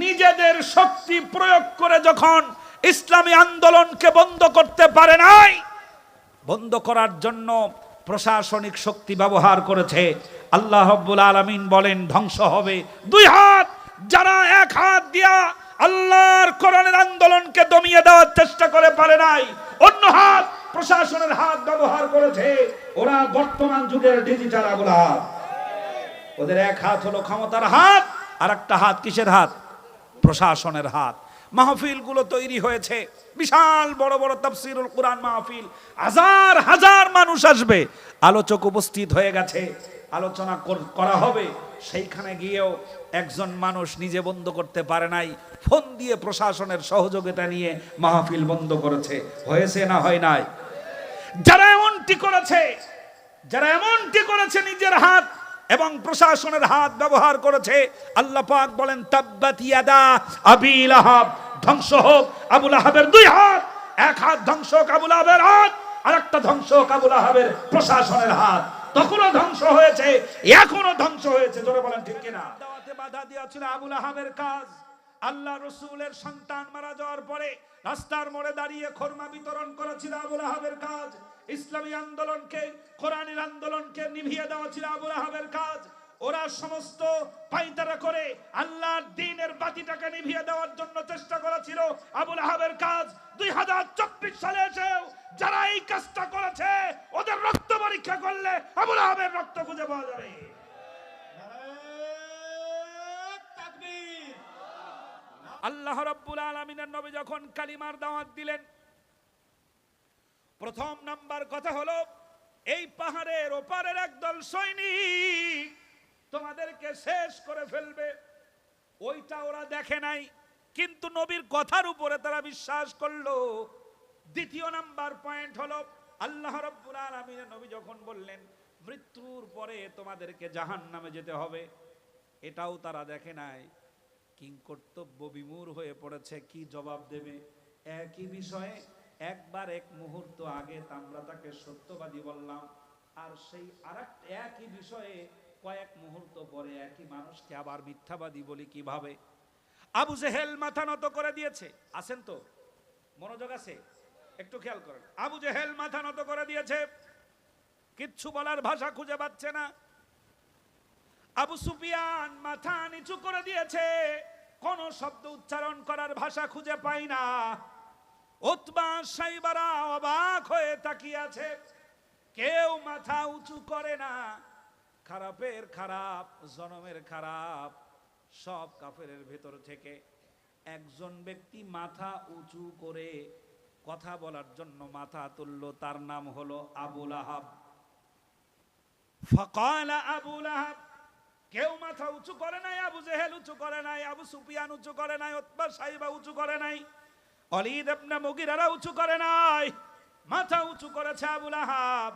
নিজেদের শক্তি প্রয়োগ করে যখন ইসলামী আন্দোলনকে বন্ধ করতে পারে নাই, বন্ধ করার জন্য প্রশাসনিক শক্তি ব্যবহার করেছে, আল্লাহ রাব্বুল আলামিন বলেন ধ্বংস হবে দুই হাত। যারা এক হাত দিয়া আল্লাহর কোরআনের আন্দোলনকে দমিয়ে দেওয়ার চেষ্টা করে পারে নাই, অন্য হাত প্রশাসনের হাত ব্যবহার করেছে। ওরা বর্তমান যুগের ডিজিটাল আবুল আহাব। ওদের এক হাত হলো ক্ষমতার হাত, আর একটা হাত কিসের হাত? প্রশাসনের হাত। মাহফিলগুলো তৈরি হয়েছে, বিশাল বড় বড় তাফসীরুল কুরআন মাহফিল, হাজার হাজার মানুষ আসবে, আলোচক উপস্থিত হয়ে গেছে, আলোচনা করা হবে। সেইখানে গিয়েও একজন মানুষ নিজে বন্ধ করতে পারে নাই, ফোন দিয়ে প্রশাসনের সহযোগিতা নিয়ে মাহফিল বন্ধ করেছে। হয়েছে না হয় নাই? যারা এমনটি করেছে নিজের হাত এবং প্রশাসনের হাত ব্যবহার করেছে, আল্লাহ পাক বলেন তাব্বাত ইয়াদা আবি লাহাব, ধ্বংস হোক আবু লাহাবের দুই হাত। এক হাত ধ্বংস হোক আবু লাহাবের হাত, আর একটা ধ্বংস হোক আবু লাহাবের প্রশাসনের হাত। তখনও ধ্বংস হয়েছে, এখনো ধ্বংস হয়েছে। জোরে বলেন ঠিক কিনা? দাওয়াতে বাধা দিয়েছিল আবু লাহাবের কাজ। আল্লাহ রসুলের সন্তান মারা যাওয়ার পরে রাস্তার মোড়ে দাঁড়িয়ে খোরমা বিতরণ করেছিল আবু লাহাবের কাজ। ইসলামী আন্দোলনকে, কোরআনের আন্দোলনকে নিভিয়ে দেওয়া ছিল আবু লাহাবের কাজ। ওরা সমস্ত পাইতারা করে আল্লাহর দ্বীনের বাতিটাকে নিভিয়ে দেওয়ার জন্য চেষ্টা করেছিল, আবু লাহাবের কাজ। 2024 সালে এসেও যারা এই কাজটা করেছে, ওদের রক্ত পরীক্ষা করলে আবু লাহাবের রক্ত খুঁজে পাওয়া যাবে। আল্লাহ রাব্বুল আলামিনের নবী যখন কালিমার দাওয়াত দিলেন, প্রথম নাম্বার কথা হলো, এই পাহাড়ের ওপারের একদল সৈনিক তোমাদেরকে শেষ করে ফেলবে। ওইটা ওরা দেখে নাই, কিন্তু নবীর কথার উপরে তারা বিশ্বাস করলো। দ্বিতীয় নাম্বার পয়েন্ট হলো, আল্লাহ রাব্বুল আলামিনের নবী যখন বললেন মৃত্যুর পরে তোমাদেরকে জাহান্নামে যেতে হবে, এটাও তারা দেখে নাই। কিংকর্তব্য বিমূঢ় হয়ে পড়েছে, কি জবাব দেবে? একই বিষয়ে একবার এক মুহূর্ত আগে আমরা তাকে সত্যবাদী বললাম, আর সেই আরেকটা একই বিষয়ে কয়েক মুহূর্ত পরে একই মানুষকে আবার মিথ্যাবাদী বলি কিভাবে? আবু জেহেল মাথা নত করে দিয়েছে। আছেন তো? মনোযোগ আছে? একটু খেয়াল করেন। আবু জেহেল মাথা নত করে দিয়েছে, কিচ্ছু বলার ভাষা খুঁজে পাচ্ছে না। আবু সুফিয়ান মাথা নিচু করে দিয়েছে, কোন শব্দ উচ্চারণ করার ভাষা খুঁজে পাই না। উতবা সাইবারা অবাক হয়ে তাকিয়ে আছে, কেউ মাথা উঁচু করে না। খারাপের খারাপ, জনমের খারাপ, সব কাফেরের ভেতর থেকে একজন ব্যক্তি মাথা উঁচু করে কথা বলার জন্য মাথা তুলল, তার নাম হলো আবু লাহাব। ফাকালা আবু লাহাব, কেউ মাথা উঁচু করে নাই, আবু জেহেল উঁচু করে নাই, আবু সুফিয়ান উঁচু করে নাই, উতবা সাইবা উঁচু করে নাই, ওয়ালিদ ইবনে মুগিরা উঁচু করে নাই, মাথা উঁচু করেছে আবু লাহাব।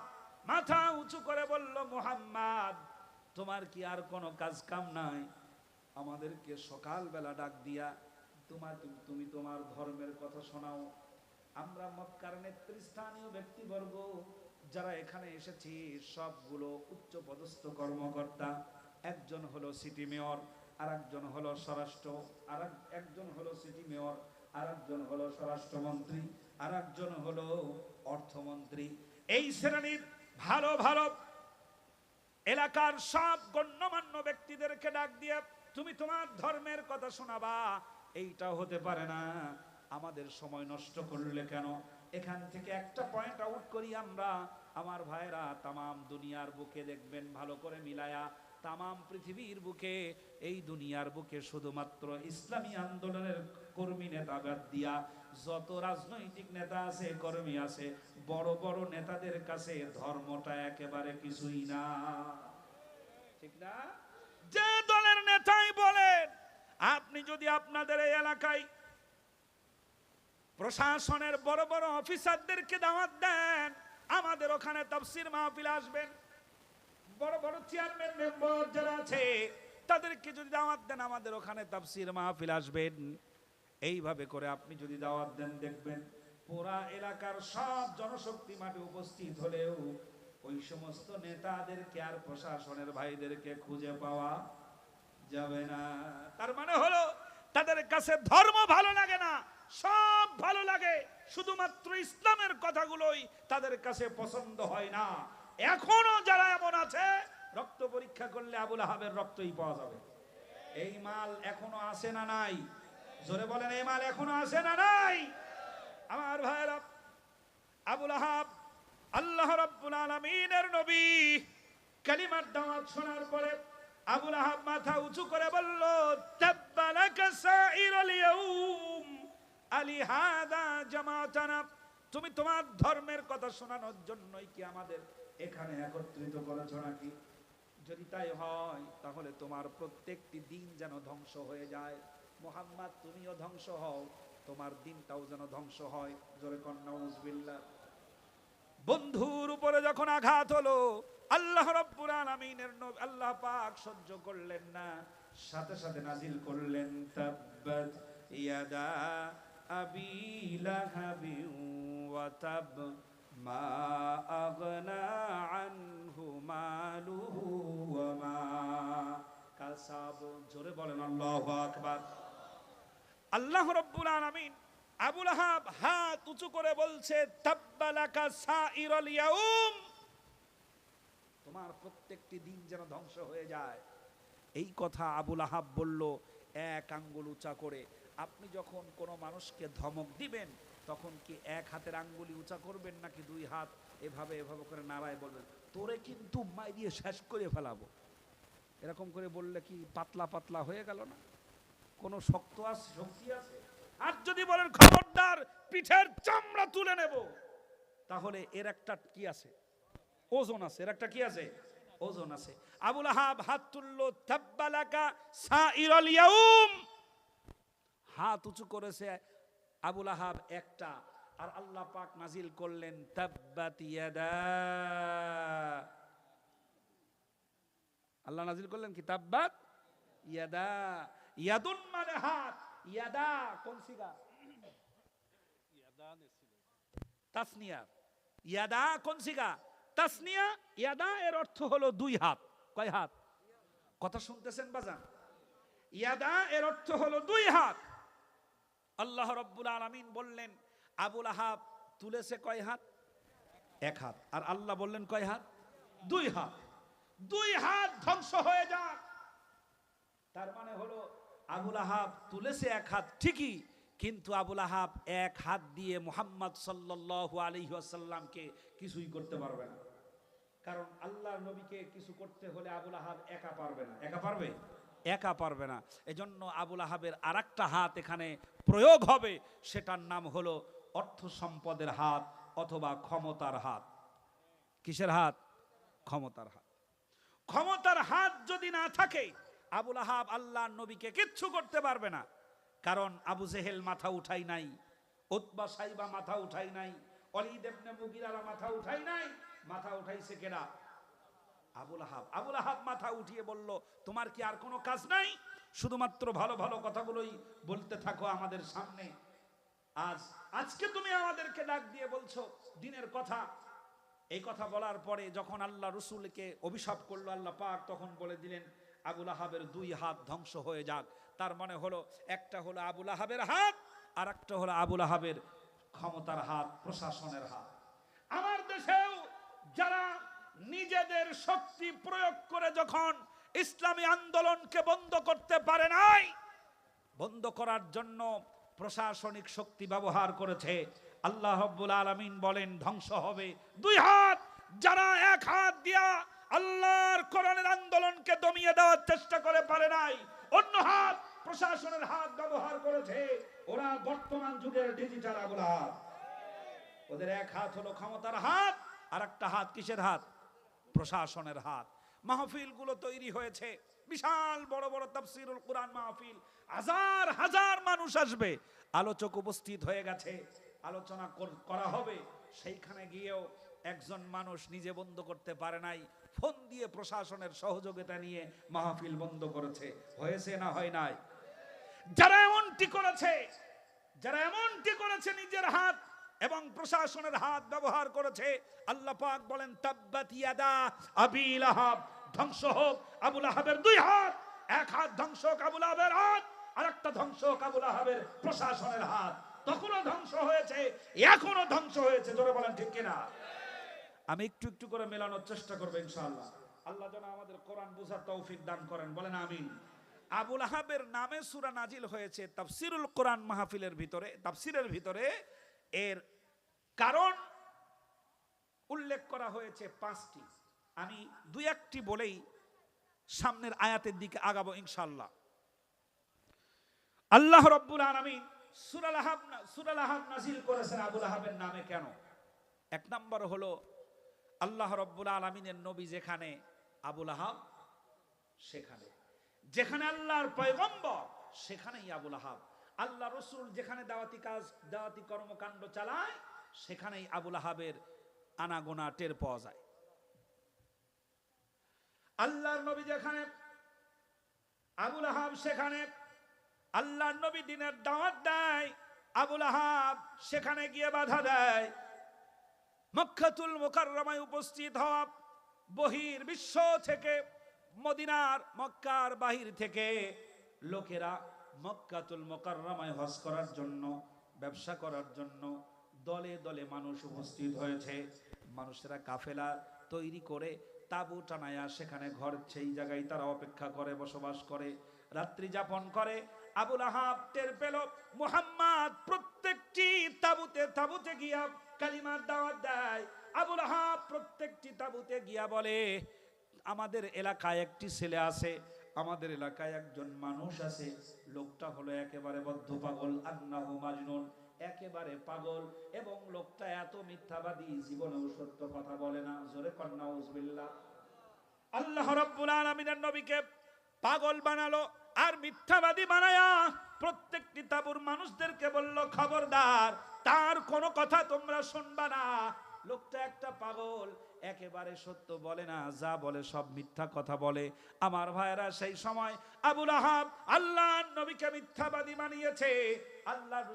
মাথা উঁচু করে বলল, মুহাম্মদ তোমার কি আর কোনো কাজ কাম নাই? আমাদেরকে সকালবেলা ডাক দিয়া তুমি তোমার ধর্মের কথা শোনাও। আমরা মক্কার নেতৃস্থানীয় ব্যক্তিবর্গ যারা এখানে এসেছি সবগুলো উচ্চ পদস্থ কর্মকর্তা। একজন হলো সিটি মেয়র, আর একজন হলো স্বরাষ্ট্র, আর একজন হলো সিটি মেয়র, আর একজন হলো স্বরাষ্ট্রমন্ত্রী, আর একজন হলো অর্থমন্ত্রী। এই শ্রেণীর ভালো ভালো এলাকার সব গণ্যমান্য ব্যক্তিদেরকে ডাক দিয়ে তুমি তোমার ধর্মের কথা শোনাবা। এইটা হতে পারে না, আমাদের সময় নষ্ট করলে কেন? এখান থেকে একটা পয়েন্ট আউট করি আমরা, আমার ভাইরা, তামাম দুনিয়ার বুকে দেখবেন ভালো করে মিলায়া, তামাম পৃথিবীর বুকে, এই দুনিয়ার বুকে শুধুমাত্র ইসলামী আন্দোলনের কর্মী নেতা বাদ দিয়া যত রাজনৈতিক নেতা আছে, কর্মী আছে, বড় বড় নেতাদের কাছে ধর্মটা একেবারে কিছুই না, ঠিক না? যে দলের নেতাই বলেন, আপনি যদি আপনাদের এই এলাকায় প্রশাসনের বড় বড় অফিসারদেরকে দাওয়াত দেন, আমাদের ওখানে তাফসীর মাহফিল আসবেন, বড় বড় চেয়ারম্যান মেম্বার যারা আছে তাদেরকে যদি দাওয়াত দেন, আমাদের ওখানে তাফসীর মাহফিল আসবেন, এইভাবে করে আপনি যদি দাওয়াত দেন, দেখবেন পুরা এলাকার সব জনশক্তি মাঠে উপস্থিত হলেও ওই সমস্ত নেতাদেরকে আর প্রশাসনের ভাইদেরকে খুঁজে পাওয়া যাবে না। তার মানে হলো তাদের কাছে ধর্ম ভালো লাগে না, সব ভালো লাগে, শুধুমাত্র ইসলামের কথাগুলোই তাদের কাছে পছন্দ হয় না। এখনো যারা এমন আছে, রক্ত পরীক্ষা করলে আবুল আহাবের রক্তই পাওয়া যাবে। এই মাল এখনো আছে না নাই? জোরে বলেন, এই মাল এখনো আছে না নাই? আমার ভাইরা, আবুল আহাব আল্লাহ রাব্বুল আলামিনের নবী, কালিমার দাওয়াত শোনার পরে আবুল আহাব মাথা উঁচু করে বলল, তাব্বালাকা সাইরুল ইয়াউম আলিহাদা জামাতানা। তুমি তোমার ধর্মের কথা শোনানোর জন্যই কি আমাদের এখানে একত্রিত করেছো নাকি? যদি তাই হয় তাহলে তোমার প্রত্যেকটি দিন যেন ধ্বংস হয়ে যায়। মুহাম্মদ, তুমিও ধ্বংস হও, তোমার দিনটাও যেন ধ্বংস হয়। জোরে কন নাউজুবিল্লাহ। বন্ধুর উপরে যখন আঘাত হলো, আল্লাহ রাব্বুল আলামিনের নবী আল্লাহ পাক সহ্য করলেন না, সাথে সাথে নাজিল করলেন, তাব্বাত ইয়াদা আবি লাহাবি ওয়া তাব মা আগনা আনহু মালুহু ওয়া মা কাসাব। জোরে বলেন আল্লাহু আকবার। আল্লাহ রাব্বুল আলামিন আবুল আহাব হাত উঁচু করে বলছে, তাব্বালাকা সাইরুল ইয়াউম, তোমার প্রত্যেকটি দিন যেন ধ্বংস হয়ে যায়। এই কথা আবুল আহাব বলল এক আঙ্গুল উঁচা করে। আপনি যখন কোনো মানুষকে ধমক দিবেন তখন কি এক হাতের আঙ্গুলি উঁচা করবেন নাকি দুই হাত এভাবে এভাবে করে নাড়ায় বলবেন, তোরে কিন্তু মাই দিয়ে শেষ করে ফেলাবো? এরকম করে বললে কি পাতলা পাতলা হয়ে গেল না? কোনো শক্ত আছে, শক্তি আছে? আর যদি বলেন খবরদার পিঠের চামড়া তুলে নেব, তাহলে এর একটা কি আছে? ওজন আছে। এর একটা কি আছে? ওজন আছে। আবুল আহাব হাত তুললো, তাব্বালাকা সাইরুল ইয়াউম, হাত উঁচু করেছে আবুল আহাব একটা, আর আল্লাহ পাক নাজিল করলেন, তাব্বাত ইয়াদা। আল্লাহ নাজিল করলেন কি? তাব্বাত ইয়াদা। ইয়াদুন মানে হাত, ইয়াদা কোন সিগা? তাসনিয়া। ইয়াদা কোন সিগা? তাসনিয়া। ইয়াদা এর অর্থ হলো দুই হাত। কয় হাত? কথা শুনতেছেন বাজান? ইয়াদা এর অর্থ হলো দুই হাত। আল্লাহ রাব্বুল আলামিন বললেন, আবুল আহাব তুলেছে কয় হাত? এক হাত। আর আল্লাহ বললেন কয় হাত? দুই হাত। দুই হাত ধ্বংস হয়ে যাক। তার মানে হলো আবুল আহাব তুলেছে এক হাত ঠিকই, কিন্তু আবুল আহাব এক হাত দিয়ে মুহাম্মদ সাল্লাল্লাহু আলাইহি ওয়াসাল্লামকে কিছুই করতে পারবে না। কারণ আল্লাহর নবীকে কিছু করতে হলে আবুল আহাব একা পারবে না। একা পারবে? একা পারবে না। এজন্য আবুল আহাবের আরেকটা হাত এখানে প্রয়োগ হবে, সেটার নাম হলো অর্থ সম্পদের হাত অথবা ক্ষমতার হাত। কিসের হাত? ক্ষমতার হাত। ক্ষমতার হাত যদি না থাকে, আবুল আহাব আল্লাহর নবীকে কিচ্ছু করতে পারবে না। কারণ আবু জেহেল মাথা উঠাই নাই, উতবা সাইবা মাথা উঠাই নাই, ওয়ালিদ ইবনে মুগিরা মাথা উঠাই নাই। মাথা উঠাইছে কেডা? আবুল আহাব। আবুল আহাব মাথা উঠিয়ে বলল, তোমার কি আর কোনো কাজ নাই? শুধুমাত্র ভালো ভালো কথাগুলোই বলতে থাকো আমাদের সামনে। আজকে তুমি আমাদেরকে ডাক দিয়ে বলছো দিনের কথা। এই কথা বলার পরে যখন আল্লাহ রসুলকে অভিশাপ করলো আল্লাহ পাক, তখন বলে দিলেন আবুল আহাবের দুই হাত ধ্বংস হয়ে যাক। তার মানে হলো একটা হলো আবুল আহাবের হাত, আর একটা হলো আবুল আহাবের ক্ষমতার হাত, প্রশাসনের হাত। আমার দেশেও যারা নিজেদের শক্তি প্রয়োগ করে যখন ইসলামী আন্দোলনকে বন্ধ করতে পারে নাই, বন্ধ করার জন্য প্রশাসনিক শক্তি ব্যবহার করেছে, আল্লাহ রাব্বুল আলামিন বলেন ধ্বংস হবে দুই হাত। যারা এক হাত দিয়া আল্লাহর কোরআনের আন্দোলনকে দমিয়ে দেওয়ার চেষ্টা করে পারে নাই, অন্য হাত প্রশাসনের হাত ব্যবহার করেছে, ওরা বর্তমান যুগের ডিজিটাল আবুল আহাব। ওদের এক হাত হলো ক্ষমতার হাত, আর একটা হাত কিসের হাত? প্রশাসনের হাত। মাহফিল গুলো তৈরি হয়েছে, বিশাল বড় বড় তাফসীরুল কুরআন মাহফিল, হাজার হাজার মানুষ আসবে, আলোচক উপস্থিত হয়ে গেছে, আলোচনা করা হবে। সেইখানে গিয়েও একজন মানুষ নিজে বন্ধ করতে পারে নাই, ফোন দিয়ে প্রশাসনের সহযোগিতা নিয়ে মাহফিল বন্ধ করেছে। হয়েছে না হয় নাই? যারা এমনটি করেছে নিজের হাত এবং প্রশাসনের হাত ব্যবহার করেছে, আল্লাহ পাক বলেন তাব্বাত ইয়াদা আবি লাহাব, ধ্বংস হোক আবুল আহাবের দুই হাত। এক হাত ধ্বংস হোক আবুল আহাবের হাত, আরেকটা ধ্বংস আবু লাহাবের প্রশাসনের হাত। তখনও ধ্বংস হয়েছে, এখনো ধ্বংস হয়েছে। জোরে বলেন ঠিক কিনা? আমি একটু একটু করে মেলানোর চেষ্টা করবো ইনশাআল্লাহ। আল্লাহ যেন আমাদের কোরআন বুঝার তৌফিক দান করেন, বলেন আমিন। আবু লাহাবের নামে সূরা নাজিল হয়েছে তাফসিরুল কোরআন মাহফিলের ভিতরে, তাফসিরের ভিতরে এর কারণ উল্লেখ করা হয়েছে 5টি। আমি দুই একটি বলেই সামনের আয়াতের দিকে আগাবো ইনশাআল্লাহ। আল্লাহ রাব্বুল আলামিন সূরা লাহাব নাজিল করেছেন আবু লাহাবের নামে কেন? এক নম্বর হলো আল্লাহ রাব্বুল আলামিনের নবী যেখানে আবু লাহাব সেখানে, যেখানে আল্লাহর পয়গম্বর সেখানেই আবু লাহাব। আল্লাহ রসুল যেখানে দাওয়াতি কাজ, দাওয়াতি কর্মকাণ্ড চালায় সেখানেই আবু লাহাবের আনাগোনা টের পাওয়া যায়। আল্লাহর নবী যেখানে আবু লাহাব সেখানে। আল্লাহর নবী দ্বীনের দাওয়াত দেয়, আবু লাহাব সেখানে গিয়ে বাধা দেয়। মক্কাতুল মুকাররমায় উপস্থিত হওয়া বহির বিশ্ব থেকে, মদিনার মক্কার বাহির থেকে লোকেরা মক্কাতুল মুকাররমায় হজ করার জন্য, ব্যবসা করার জন্য দলে দলে মানুষ উপস্থিত হয়েছে। মানুষেরা কাফেলা তৈরি করে তাবু টানায়া সেখানে ঘর, সেই জায়গায় তারা অপেক্ষা করে, বসবাস করে, রাত্রি যাপন করে। আবু লাহাব টের পেল মুহাম্মদ প্রত্যেকটি তাবুতে তাবুতে গিয়া কালিমার দাওয়াত দেয়। আবু লাহাব প্রত্যেকটি তাবুতে গিয়া বলে, আমাদের এলাকায় একটি ছেলে আছে, আমাদের এলাকায় একজন মানুষ আছে, লোকটা হলো একেবারে বদ্ধ পাগল, আন্নাহু মাজনুন, একেবারে পাগল, এবং লোকটা এত মিথ্যাবাদী, জীবনেও সত্য কথা বলে না। জোরে কর নাউজুবিল্লাহ। আল্লাহ রাব্বুল আলামিনের নবীকে পাগল বানালো আর মিথ্যাবাদী বানায়া প্রত্যেকটি তাবুর মানুষদেরকে বলল, খবরদার, তার কোনো কথা তোমরা শুনবা না। লোকটা একটা পাগল, একেবারে সত্য বলে না, যা বলে সব মিথ্যা কথা বলে। আমার ভাইরা, সেই সময় আবু লাহাব আল্লাহর নবীকে মিথ্যাবাদী বানিয়েছে, আল্লাহর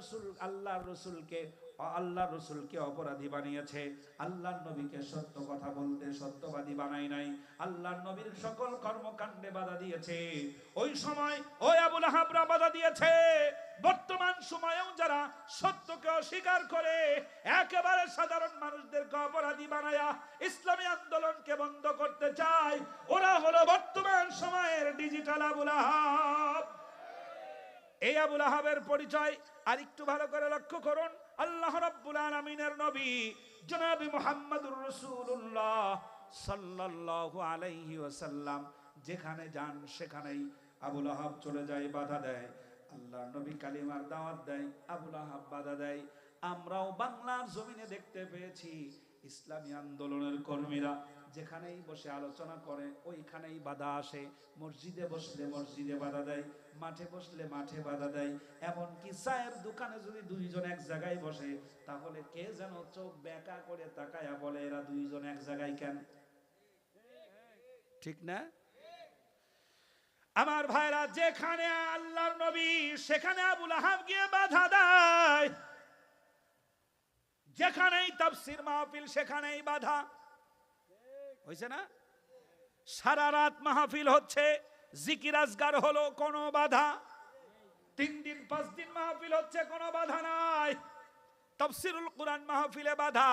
রসুলকে অপরাধী বানিয়েছে, আল্লাহর নবীকে সত্য কথা বলতে সত্যবাদী বানায় নাই, আল্লাহর নবীর সকল কর্মকাণ্ডে বাধা দিয়েছে। ওই সময় ওই আবু লাহাবরা বাধা দিয়েছে। বর্তমান সময়েও যারা সত্যকে অস্বীকার করে একেবারে সাধারণ মানুষদেরকে অপরাধী বানায়া ইসলামী আন্দোলনকে বন্ধ করতে চায়, ওরা হলো বর্তমান সময়ের ডিজিটাল আবু লাহাব। এই আবু লাহাবের পরিচয় আর একটু ভালো করে লক্ষ্য করুন। আল্লাহ রাব্বুল আলামিনের নবী জনাব মুহাম্মদুর রাসূলুল্লাহ সাল্লাল্লাহু আলাইহি ওয়াসাল্লাম যেখানে যান সেখানেই আবু লাহাব চলে যায়, বাধা দেয়। আল্লাহর নবী কালিমার দাওয়াত দেয়, আবু লাহাব বাধা দেয়। আমরাও বাংলার জমিনে দেখতে পেয়েছি ইসলামী আন্দোলনের কর্মীরা যেখানেই বসে আলোচনা করে ওইখানেই বাধা আসে। মসজিদে বসলে মসজিদে বাধা দেয়, মাঠে বসলে মাঠে বাধা দেয়। এমনকি চায়ের দোকানে যদি দুইজন এক জায়গায় বসে, তাহলে কে যেন চোখ বেঁকা করে তাকায়া বলে, এরা দুইজন এক জায়গায় কেন? ঠিক না? আমার ভাইরা, যেখানে আল্লাহর নবী সেখানে আবু লাহাব গিয়ে বাধা দেয়, যেখানেই তাফসীর মাহফিল সেখানেই বাধা। হইছে না? সারা রাত মাহফিল হচ্ছে, জিকির আজগার হলো, কোনো বাধা। 3 দিন 5 দিন মাহফিল হচ্ছে, কোনো বাধা নাই। তাফসীরুল কোরআন মাহফিলে বাধা,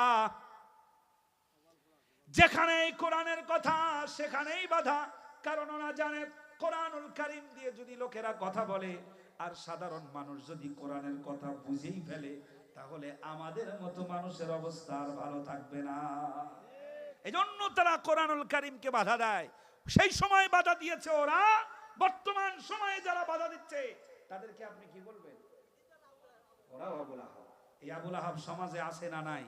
যেখানেই কোরআনের কথা সেখানেই বাধা। কারণ ওরা জানে কোরআনুল কারীম দিয়ে যদি লোকেরা কথা বলে আর সাধারণ মানুষ যদি কোরআনের কথা বুঝেই ফেলে, তাহলে আমাদের মতো মানুষের অবস্থা আর ভালো থাকবে না। এজন্য তারা কোরআনুল কারীমকে বাধা দেয়। সেই সময় বাধা দিয়েছে ওরা, বর্তমান সময়ে যারা বাধা দিচ্ছে তাদেরকে আপনি কি বলবেন? ওরা আবু লাহাব। এই আবু লাহাব সমাজে আছে না নাই?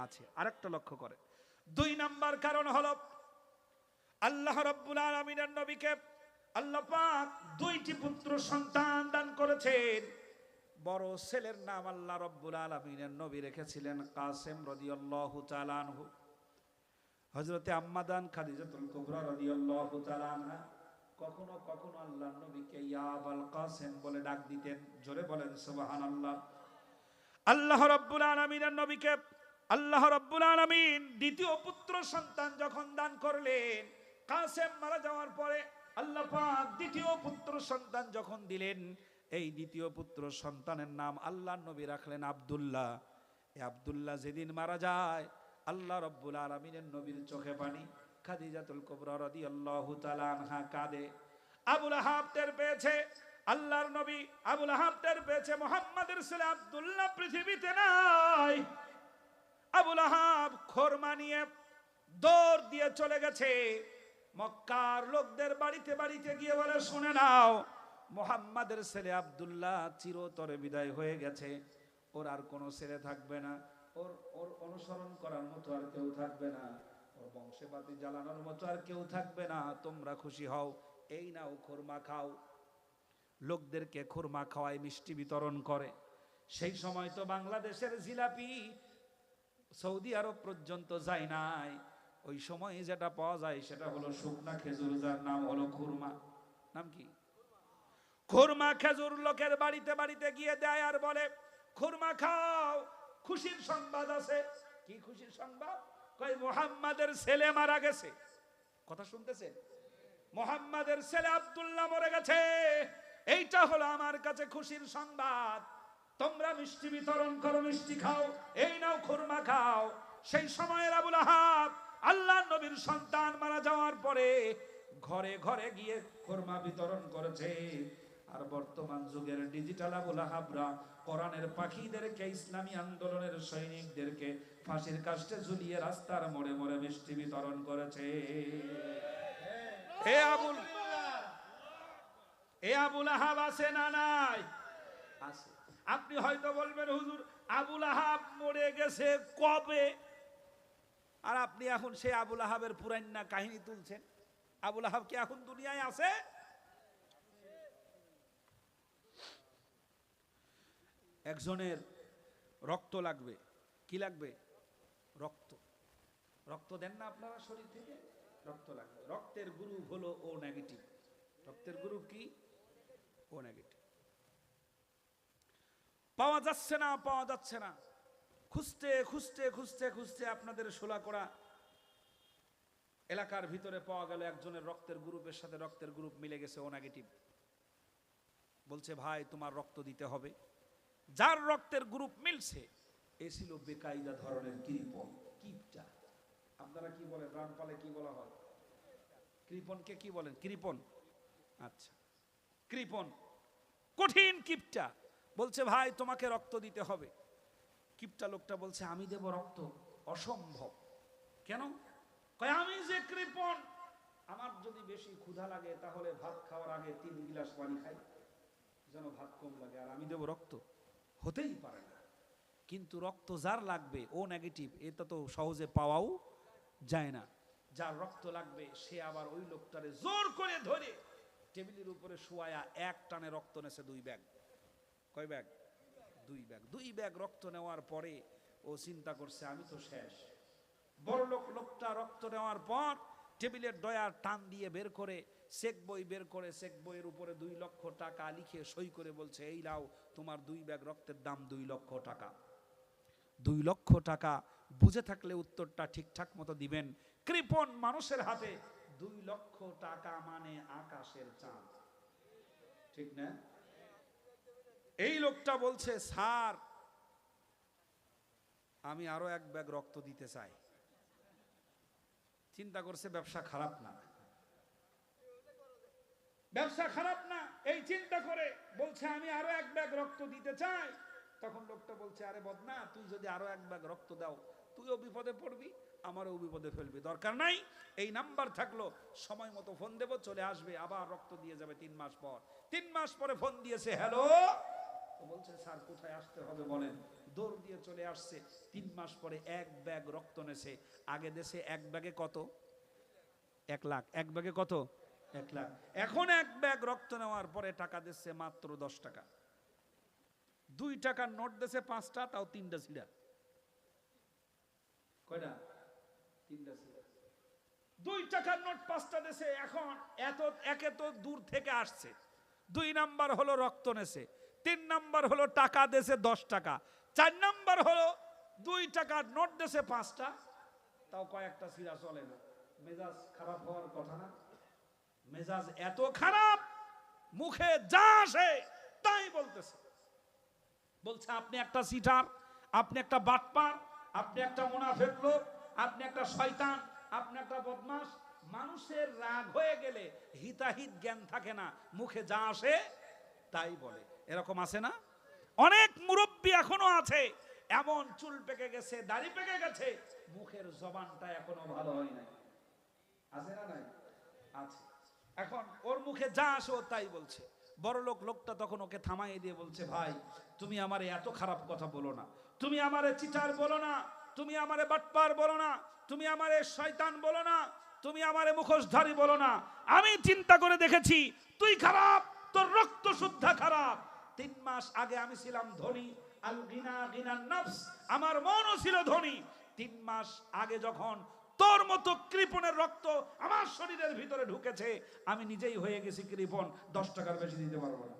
আছে। আরেকটা লক্ষ্য করে, 2 নাম্বার কারণ হলো আল্লাহ রাব্বুল আলামিনের নবীকে আল্লাহ পাক 2টি পুত্র সন্তান দান করেছেন। বড় ছেলের নাম আল্লাহ রাব্বুল আলামিনের নবী রেখেছিলেন কাসেম রাদিয়াল্লাহু তাআলা আনহু। হযরতে আম্মাদান খাদিজাতুল কুবরা রাদিয়াল্লাহু তাআলা আনহা কখনো কখনো আল্লাহর নবীকে ইয়া আবাল কাসেম বলে ডাক দিতেন। জোরে বলেন সুবহানাল্লাহ। আল্লাহ রাব্বুল আলামিনের নবীকে আল্লাহ রাব্বুল আলামিন দ্বিতীয় পুত্র সন্তান যখন দান করলেন, কাসেম মারা যাওয়ার পরে আল্লাহ পাক দ্বিতীয় পুত্র সন্তান যখন দিলেন, এই দ্বিতীয় পুত্র সন্তানের নাম আল্লাহর নবী রাখলেন আব্দুল্লাহ। এই আব্দুল্লাহ যেদিন মারা যায়, আল্লাহ রাব্বুল আলামিনের নবীর চোখে পানি। খাদিজাতুল কুবরা রাদিয়াল্লাহু তাআলা আনহা কাঁদে। আবু লাহাব টের পেয়েছে, আল্লাহর নবী আবু লাহাব টের পেয়েছে মুহাম্মাদের ছেলে আব্দুল্লাহ পৃথিবীতে নাই। আবু লাহাব খোরমা নিয়ে দৌড় দিয়ে চলে গেছে মক্কার লোকদের বাড়িতে বাড়িতে গিয়ে বলে, শুনে নাও, মুহাম্মাদের ছেলে আব্দুল্লাহ চিরতরে বিদায় হয়ে গেছে। ওর আর কোনো ছেলে থাকবে না, ওর অনুসরণ করার মতো আর কেউ থাকবে না, ওর বংশে বাতি জ্বালানোর মতো আর কেউ থাকবে না। তোমরা খুশি হও, এই নাও খুরমা খাও। লোকদেরকে খুরমা খাওয়ায়, মিষ্টি বিতরণ করে। সেই সময় তো বাংলাদেশের জিলাপি সৌদি আরব পর্যন্ত যায় নাই। ওই সময় যেটা পাওয়া যায় সেটা হলো শুকনা খেজুর, যার নাম হলো খুরমা। নাম কি? খুরমা খেজুর লোকের বাড়িতে বাড়িতে গিয়ে দেয় আর বলে, খুরমা খাও, খুশির সংবাদ আছে। কি খুশির সংবাদ? কই মুহাম্মাদের ছেলে মারা গেছে। কথা শুনতেছেন? মুহাম্মাদের ছেলে আব্দুল্লাহ মরে গেছে, এইটা হলো আমার কাছে খুশির সংবাদ। তোমরা মিষ্টি বিতরণ করো, মিষ্টি খাও, এই নাও খুরমা খাও। সেই সময়ের আবু লাহাব আল্লাহর নবীর সন্তান মারা যাওয়ার পরে ঘরে ঘরে গিয়ে খুরমা বিতরণ করেছে। আর বর্তমান যুগের ডিজিটাল আবু লাহাবরা কোরআনের পাখিদেরকে, ইসলামী আন্দোলনের সৈনিকদেরকে ফাঁসির কাস্টে ঝুলিয়ে রাস্তার মোড়ে মোড়ে মিষ্টি বিতরণ করেছে। এ আবু লাহাব আছে না নাই? আছে। আপনি হয়তো বলবেন, হুজুর আবু লাহাব মরে গেছে কবে? আর আপনি এখন সেই আবু লাহাবের পুরান্না কাহিনী তুলছেন। আবু লাহাব কি এখন দুনিয়ায় আছে? একজনের রক্ত লাগবে। কি লাগবে? রক্ত। রক্ত দেন না আপনারা শরীর থেকে? রক্ত লাগবে। রক্তের গ্রুপ হলো ও নেগেটিভ। রক্তের গ্রুপ কি? ও নেগেটিভ। পাওয়া যাচ্ছে না, পাওয়া যাচ্ছে না। খুঁজতে খুঁজতে খুঁজতে খুঁজতে আপনাদের শোলাকোড়া এলাকার ভিতরে পাওয়া গেল একজনের রক্তের গ্রুপের সাথে রক্তের গ্রুপ মিলে গেছে, ও নেগেটিভ। বলছে, ভাই তোমার রক্ত দিতে হবে। যার রক্তের গ্রুপ মিলছে, এ ছিল বেকায়দা ধরনের কৃপণ, কিপটা। আপনারা কি বলেন? রামপালে কি বলা হয়? কৃপণকে কি বলেন? কৃপণ। আচ্ছা, কৃপণ, কঠিন কিপটা। বলছে, ভাই তোমাকে রক্ত দিতে হবে। কিপটা লোকটা বলছে, আমি দেব রক্ত? অসম্ভব। কেন? কয়, আমি যে কৃপণ, আমার যদি বেশি ক্ষুধা লাগে তাহলে ভাত খাওয়ার আগে 3 গিলাস পানি খাই, যেন ভাত কম লাগে, আর আমি দেব রক্ত? হতেই পারে না। কিন্তু রক্ত যার লাগবে, ও নেগেটিভ, এটা তো সহজে পাওয়াও যায় না। যার রক্ত লাগবে সে আবার ওই লোকটারে জোর করে ধরে টেবিলের উপরে শোয়ায়া এক টানে রক্ত নেছে 2 ব্যাগ। কয় ব্যাগ? 2 ব্যাগ। 2 ব্যাগ রক্ত নেওয়ার পরে ও চিন্তা করছে, আমি তো শেষ। বড় লোকটা রক্ত নেওয়ার পর টেবিলের ডয়ার টান দিয়ে বের করে চেক বই বের করে, চেক বইয়ের উপরে 2 লক্ষ টাকা লিখে সই করে বলছে, এই লাও তোমার 2 ব্যাগ রক্তের দাম 2 লক্ষ টাকা। 2 লক্ষ টাকা। বুঝে থাকলে উত্তরটা ঠিকঠাক মতো দিবেন। কৃপণ মানুষের হাতে 2 লক্ষ টাকা মানে আকাশের চাঁদ, ঠিক না? এই লোকটা বলছে, স্যার আমি আরো 1 ব্যাগ রক্ত দিতে চাই। চিন্তা করছে ব্যবসা খারাপ না, ব্যবসা খারাপ না, এই চিন্তা করে বলছে আমি আরো 1 ব্যাগ রক্ত দিতে চাই। তখন লোকটা বলছে, আরে বদনা, তুই যদি আরো 1 ব্যাগ রক্ত দাও, তুইও বিপদে পড়বি, আমারও বিপদে ফেলবি। দরকার নাই, এই নাম্বার থাকলো, সময় মতো ফোন দেব, চলে আসবে, আবার রক্ত দিয়ে যাবে 3 মাস পর। 3 মাস পরে ফোন দিয়েছে, হ্যালো। বলছে, স্যার কোথায় আসতে হবে বলেন। দৌড় দিয়ে চলে আসছে। 3 মাস পরে 1 ব্যাগ রক্ত নেছে। আগে দেশে 1 ব্যাগে কত? 1 লাখ। 1 ব্যাগে কত? 1 লাখ। এখন 1 ব্যাগ রক্ত নেওয়ার পরে টাকা দিচ্ছে মাত্র 10 টাকা। 2 টাকার নোট দেশে 5টা, তাও 3টা ছিঁড়া। কয়টা? 3টা ছিঁড়া। 2 টাকার নোট 5টা দেশে। এখন একে তো দূর থেকে আসছে, 2 নাম্বার হলো রক্ত নেছে, 3 নাম্বার হলো টাকা দেশে 10 টাকা, 4 নাম্বার হলো 2 টাকার নোট দেশে 5টা, তাও কয়েকটা ছিঁড়া চলে না। মেজাজ খারাপ হওয়ার কথা না? মেজাজ এত খারাপ, মুখে যা আসে তাই সবাই বলতেছে, বলছে আপনি একটা সিটার, আপনি একটা বাটপার, আপনি একটা মুনাফিক লোক, আপনি একটা শয়তান, আপনি একটা বদমাশ। মানুষের রাগ হয়ে গেলে হিতাহিত জ্ঞান থাকে না, মুখে যা আসে তাই বলে। এরকম আছে না? অনেক মুরব্বী এখনো আছে, এমন চুল পেকে গেছে, দাড়ি পেকে গেছে, মুখের জবানটা এখনো ভালো হয় নাই। আছে না নাই? আছে। এখন ওর মুখে যা আসে ও তাই বলছে। বড় লোকটা তখন ওকে থামাইয়ে দিয়ে বলছে, ভাই তুমি আমারে এত খারাপ কথা বলো না, তুমি আমারে চিটার বলো না, তুমি আমারে বাটপার বলো না, তুমি আমারে শয়তান বলো না, তুমি আমারে মুখোশধারী বলো না। আমি চিন্তা করে দেখেছি তুই খারাপ, তোর রক্ত শুদ্ধ খারাপ। 3 মাস আগে আমি ছিলাম ধনী, আল গিনা গিনান নফস, আমার মনও ছিল ধনী। 3 মাস আগে যখন তোর মতো কৃপণের রক্ত আমার শরীরের ভিতরে ঢুকেছে, আমি নিজেই হয়ে গেছি কৃপণ, 10 টাকার বেশি দিতে পারবো না।